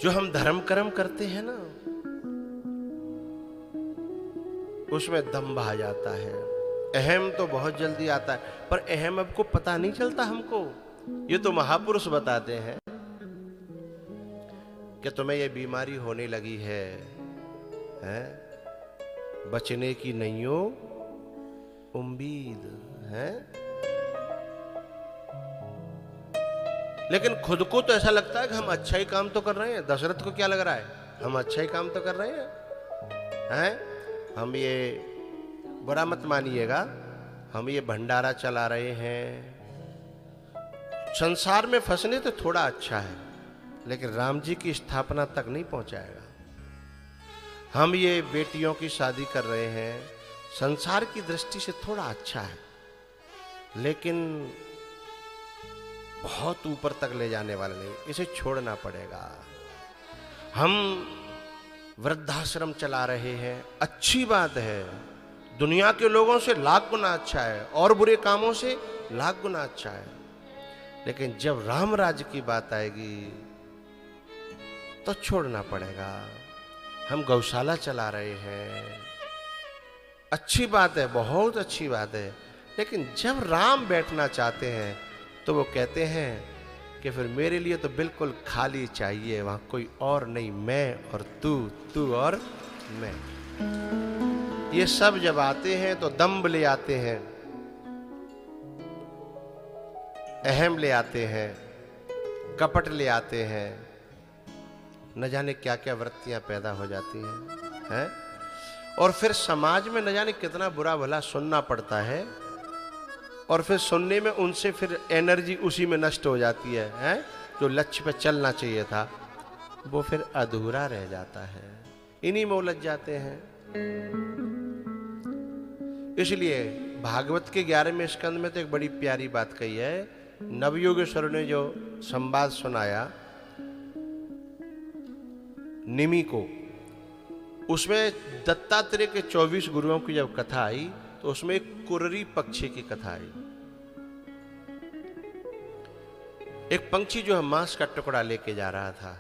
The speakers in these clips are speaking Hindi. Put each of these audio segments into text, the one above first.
जो हम धर्म कर्म करते हैं ना, उसमें दम्भ आ जाता है, अहम तो बहुत जल्दी आता है, पर अहम अब को पता नहीं चलता हमको। ये तो महापुरुष बताते हैं कि तुम्हें ये बीमारी होने लगी है, बचने की नहीं हो उम्मीद है। लेकिन खुद को तो ऐसा लगता है कि हम अच्छा ही काम तो कर रहे हैं। दशरथ को क्या लग रहा है, हम अच्छा ही काम तो कर रहे हैं। हम ये बुरा मत मानिएगा, हम ये भंडारा चला रहे हैं, संसार में फंसने तो थोड़ा अच्छा है, लेकिन राम जी की स्थापना तक नहीं पहुंचाएगा। हम ये बेटियों की शादी कर रहे हैं, संसार की दृष्टि से थोड़ा अच्छा है, लेकिन बहुत ऊपर तक ले जाने वाला नहीं, इसे छोड़ना पड़ेगा। हम वृद्धाश्रम चला रहे हैं, अच्छी बात है, दुनिया के लोगों से लाख गुना अच्छा है और बुरे कामों से लाख गुना अच्छा है, लेकिन जब राम राज्य की बात आएगी तो छोड़ना पड़ेगा। हम गौशाला चला रहे हैं, अच्छी बात है, बहुत अच्छी बात है, लेकिन जब राम बैठना चाहते हैं तो वो कहते हैं कि फिर मेरे लिए तो बिल्कुल खाली चाहिए, वहां कोई और नहीं, मैं और तू, तू और मैं। ये सब जब आते हैं तो दंभ ले आते हैं, अहम ले आते हैं, कपट ले आते हैं, न जाने क्या क्या वृत्तियां पैदा हो जाती हैं, और फिर समाज में न जाने कितना बुरा भला सुनना पड़ता है, और फिर सुनने में उनसे फिर एनर्जी उसी में नष्ट हो जाती है, जो लक्ष्य पे चलना चाहिए था वो फिर अधूरा रह जाता है, इन्हीं में उलझ जाते हैं। इसलिए भागवत के 11वें स्कंद में तो एक बड़ी प्यारी बात कही है, नवयोगेश्वर ने जो संवाद सुनाया निमि को, उसमें दत्तात्रेय के 24 गुरुओं की जब कथा आई तो उसमें एक कुर्री पक्षी की कथा आई। एक पंछी जो है मांस का टुकड़ा लेके जा रहा था,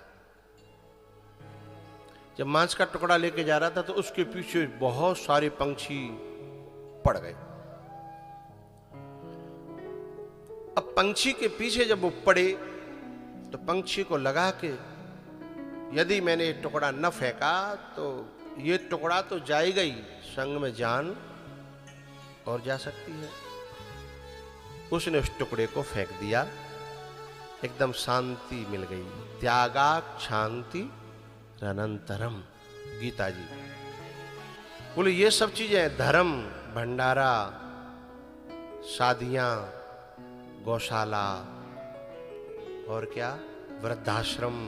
जब मांस का टुकड़ा लेके जा रहा था तो उसके पीछे बहुत सारे पंछी पड़ गए। अब पंछी के पीछे जब वो पड़े तो पंछी को लगा कि यदि मैंने टुकड़ा न फेंका तो ये टुकड़ा तो जाएगा ही, संग में जान और जा सकती है। उसने उस टुकड़े को फेंक दिया, एकदम शांति मिल गई। त्यागा शांति अनंतरम, गीता जी बोले ये सब चीजें, धर्म, भंडारा, शादियां, गौशाला और क्या, वृद्धाश्रम,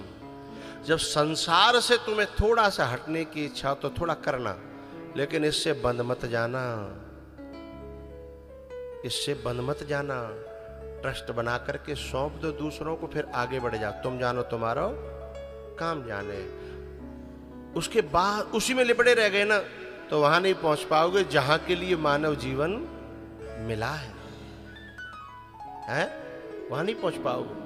जब संसार से तुम्हें थोड़ा सा हटने की इच्छा तो थोड़ा करना, लेकिन इससे बंद मत जाना, इससे बंद मत जाना। ट्रस्ट बना करके सौंप दो दूसरों को, फिर आगे बढ़ जाओ, तुम जानो तुम्हारा काम जाने। उसके बाद उसी में लिपटे रह गए ना तो वहां नहीं पहुंच पाओगे जहां के लिए मानव जीवन मिला है, वहां नहीं पहुंच पाओगे।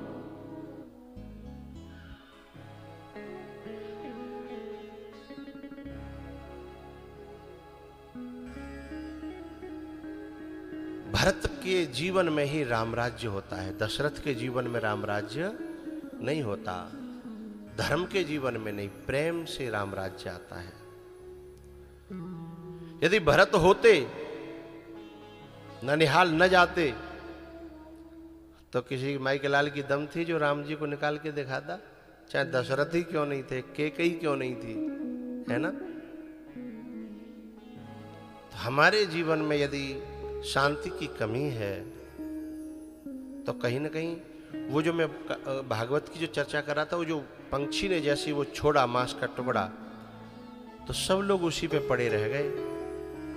भरत के जीवन में ही राम राज्य होता है, दशरथ के जीवन में राम राज्य नहीं होता, धर्म के जीवन में नहीं, प्रेम से राम राज्य आता है। यदि भरत होते, ननिहाल न जाते, तो किसी माई के लाल की दम थी जो राम जी को निकाल के दिखाता, चाहे दशरथ ही क्यों नहीं थे, कैकेयी क्यों नहीं थी, है ना। तो हमारे जीवन में यदि शांति की कमी है तो कहीं ना कहीं वो जो मैं भागवत की जो चर्चा कर रहा था, वो जो पंछी ने जैसे वो छोड़ा मांस का टुकड़ा तो सब लोग उसी पे पड़े रह गए,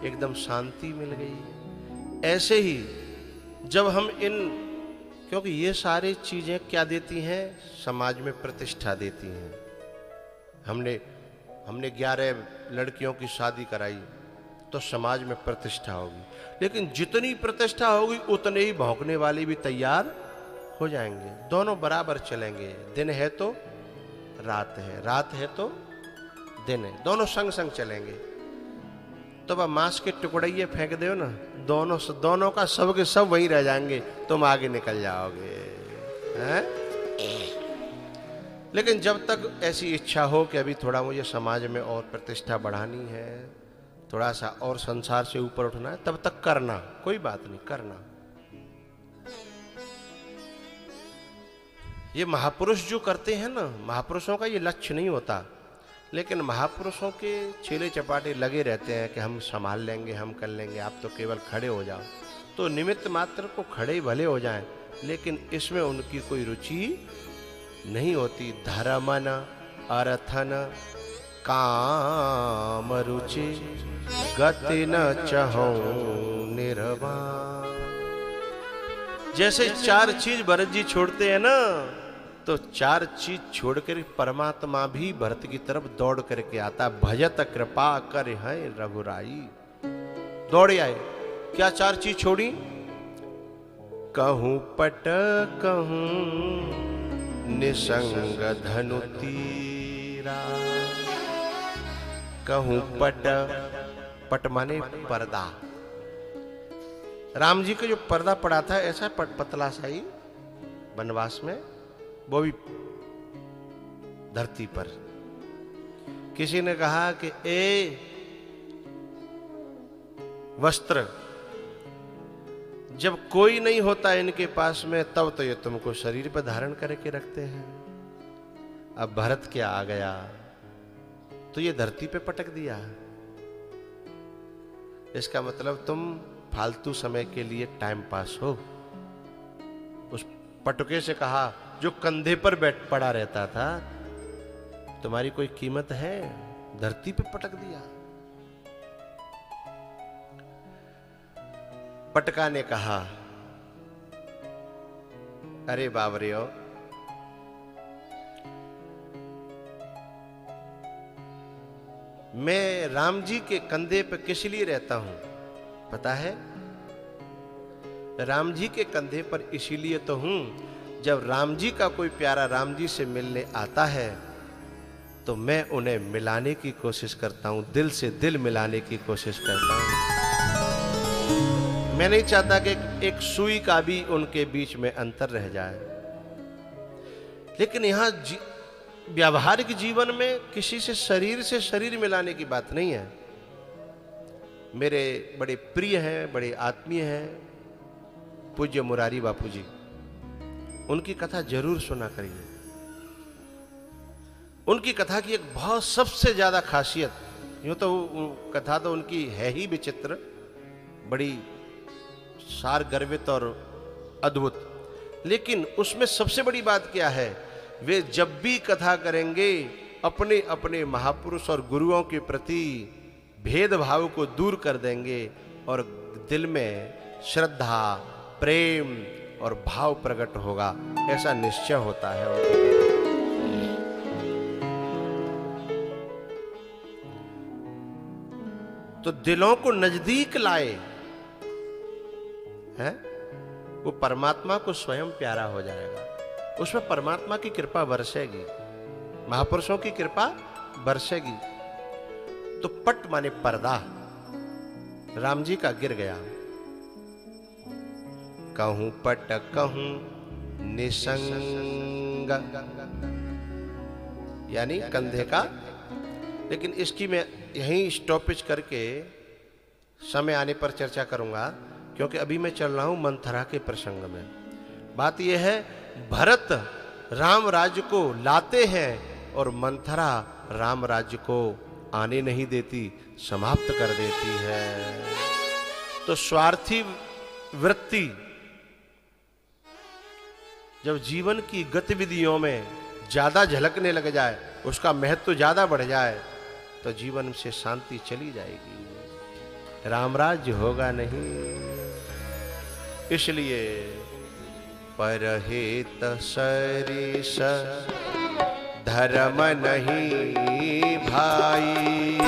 एकदम शांति मिल गई। ऐसे ही जब हम क्योंकि ये सारी चीजें क्या देती हैं, समाज में प्रतिष्ठा देती हैं। हमने 11 लड़कियों की शादी कराई तो समाज में प्रतिष्ठा होगी, लेकिन जितनी प्रतिष्ठा होगी उतने ही भौंकने वाले भी तैयार हो जाएंगे, दोनों बराबर चलेंगे। दिन है तो रात है तो दिन है, दोनों संग संग चलेंगे। तो अब मांस के टुकड़े फेंक दो ना, दोनों का सब के सब वहीं रह जाएंगे, तुम आगे निकल जाओगे हैं? लेकिन जब तक ऐसी इच्छा हो कि अभी थोड़ा मुझे समाज में और प्रतिष्ठा बढ़ानी है, थोड़ा सा और संसार से ऊपर उठना है, तब तक करना, कोई बात नहीं, करना। ये महापुरुष जो करते हैं ना, महापुरुषों का ये लक्ष्य नहीं होता, लेकिन महापुरुषों के चेले चपाटे लगे रहते हैं कि हम संभाल लेंगे, हम कर लेंगे, आप तो केवल खड़े हो जाओ। तो निमित्त मात्र को खड़े भले हो जाएं, लेकिन इसमें उनकी कोई रुचि नहीं होती। धर्मन अर्थन काम रुचि गति न चहु निर्वाण। जैसे 4 चीज भरत जी छोड़ते हैं ना, तो 4 चीज छोड़कर परमात्मा भी भरत की तरफ दौड़ करके आता। भजत कृपा कर है रघुराई, दौड़े आए। क्या 4 चीज छोड़ी? कहूं पट कहूं निसंग धनु तीरा। कहूं पट माने पर्दा। राम जी का जो पर्दा पड़ा था ऐसा पतला सा ही वनवास में, वो भी धरती पर। किसी ने कहा कि ए वस्त्र, जब कोई नहीं होता इनके पास में, तब तो ये तुमको शरीर पर धारण करके रखते हैं। अब भरत क्या आ गया तो ये धरती पे पटक दिया। इसका मतलब तुम फालतू समय के लिए टाइम पास हो। उस पटुके से कहा जो कंधे पर बैठ पड़ा रहता था, तुम्हारी कोई कीमत है? धरती पे पटक दिया। पटका ने कहा, अरे बाबरियो, मैं राम जी के कंधे पे किस लिए रहता हूं पता है? राम जी के कंधे पर इसीलिए तो हूं, जब राम जी का कोई प्यारा राम जी से मिलने आता है तो मैं उन्हें मिलाने की कोशिश करता हूं, दिल से दिल मिलाने की कोशिश करता हूं। मैं नहीं चाहता कि एक सुई का भी उनके बीच में अंतर रह जाए। लेकिन यहां व्यावहारिक जीवन में किसी से शरीर मिलाने की बात नहीं है। मेरे बड़े प्रिय हैं, बड़े आत्मीय हैं पूज्य मुरारी बापू जी, उनकी कथा जरूर सुना करिए। उनकी कथा की एक बहुत सबसे ज्यादा खासियत, यूं तो कथा तो उनकी है ही विचित्र, बड़ी सार गर्वित और अद्भुत, लेकिन उसमें सबसे बड़ी बात क्या है, वे जब भी कथा करेंगे अपने अपने महापुरुष और गुरुओं के प्रति भेदभाव को दूर कर देंगे और दिल में श्रद्धा, प्रेम और भाव प्रकट होगा, ऐसा निश्चय होता है उनकी। तो दिलों को नजदीक लाए हैं, वो परमात्मा को स्वयं प्यारा हो जाएगा, उसमें परमात्मा की कृपा बरसेगी, महापुरुषों की कृपा बरसेगी। तो पट माने पर्दा राम जी का गिर गया। कहूं पट कहूं निसंग, यानी कंधे का। लेकिन इसकी मैं यहीं स्टॉपेज करके समय आने पर चर्चा करूंगा, क्योंकि अभी मैं चल रहा हूं मंथरा के प्रसंग में। बात यह है, भरत राम राज्य को लाते हैं और मंथरा राम राज्य को आने नहीं देती, समाप्त कर देती है। तो स्वार्थी वृत्ति जब जीवन की गतिविधियों में ज्यादा झलकने लग जाए, उसका महत्व ज्यादा बढ़ जाए, तो जीवन से शांति चली जाएगी, रामराज्य होगा नहीं। इसलिए परहित सरिस धर्म नहीं भाई,